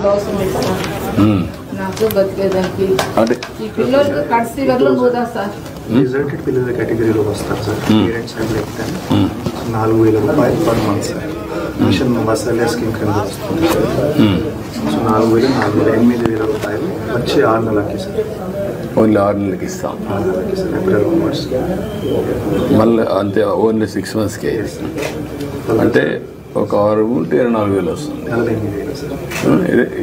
రూపాయలు అవసరం సార్ నాకు బతికేదానికి. ఈ పిల్లలకి కట్ సివర్లో పోదా సార్? రిజల్టెడ్ పిల్లల కేటగిరీలో వస్తారు సార్. పేరెంట్స్ అయితే 4,000 రూపాయలు per month sir. Mission Vatsalya scheme కింద వస్తుంది సార్. సో 4,000 రూపాయలు వచ్చి 6 నెలలకి సార్. ఓన్లీ 6 నెలలకి ఇస్తాం. 6 నెలలకి సార్. April onwards. మళ్ళీ అంతే ఓన్లీ 6 మంత్స్కే అంటే ఒక 6 ఉంటే 24,000 వస్తుంది. 48,000 సార్.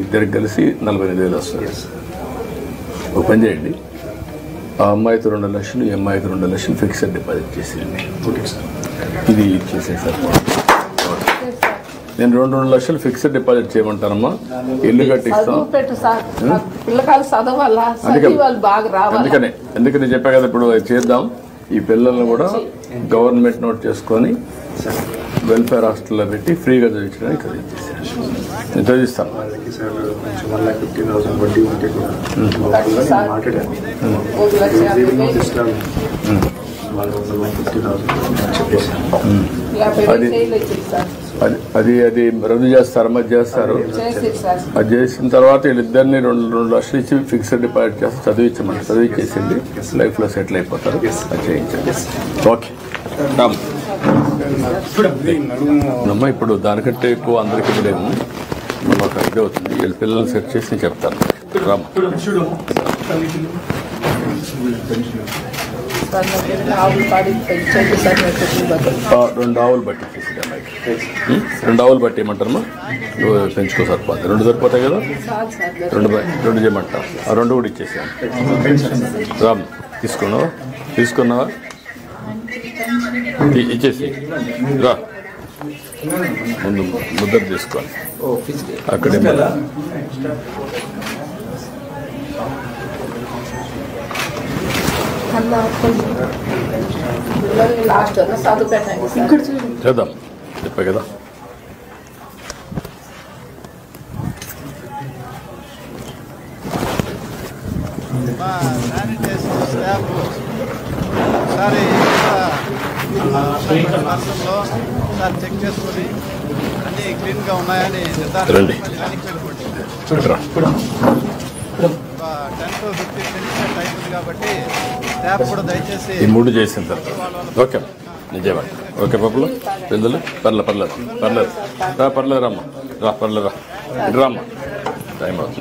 ఇద్దరికి కలిసి 48,000 వస్తుంది. ఒక పని చేయండి, ఆ అమ్మాయితో 2 లక్షలు, ఈ అమ్మాయితో 2 లక్షలు ఫిక్స్డ్ డిపాజిట్ చేసేయండి. Okay sir. ఇది చేసేసారు. నేను 2 లక్షలు ఫిక్స్డ్ డిపాజిట్ చేయమంటానమ్మా. ఇల్లు కట్టిస్తాం. అందుకని చెప్పా కదా, ఇప్పుడు చేద్దాం. ఈ పిల్లల్ని కూడా గవర్నమెంట్ నోట్ చేసుకొని వెల్ఫేర్ హాస్టల్లో పెట్టి ఫ్రీగా చదివించడానికి చదివించేసాను. నేను చదివిస్తాను. అది రద్దు చేస్తారు, మధ్య చేస్తారు. అది చేసిన తర్వాత వీళ్ళిద్దరిని 2 లక్షలు ఇచ్చి ఫిక్స్డ్ డిపాజిట్ చేస్తే చదివించేసింది. లైఫ్లో సెటిల్ అయిపోతారు. అది చేయించండి. ఓకే అమ్మా, ఇప్పుడు దానికంటే ఎక్కువ అందరికీ ఇవ్వలేము. ఒక ఇదే అవుతుంది. వీళ్ళ పిల్లల్ని సెట్ చేసి నేను చెప్తాను. రామ్, 2 ఆవులు బట్టి ఇచ్చేసి అమ్మాయికి. 2 ఆవులు బట్టి ఏమంటారమ్మా? నువ్వు పెంచుకో, సరిపోతుంది. 2 సరిపోతాయి కదా, 2 చేయమంటావు. ఆ 2 కూడా ఇచ్చేసాను. రామ్, తీసుకున్నావా? ఇచ్చేసి రా, ముందు ముద్ర తీసుకోవాలి. అక్కడే చేద్దాం, చెప్పా కదా. ఒకసారి సార్ చెక్ చేసుకొని అన్నీ క్లీన్గా ఉన్నాయని రండి. 10 to 15 minutes టైం ఉంది కాబట్టి స్టాఫ్ కూడా దయచేసి ఈ 3 చేసిన తర్వాత ఓకే నిజమే. ఓకే పప్పులు పెందులు పర్లేదు రామ్మా, రా పర్లేదు రా, ఇటు రామ్మా. టైం అవుతుంది.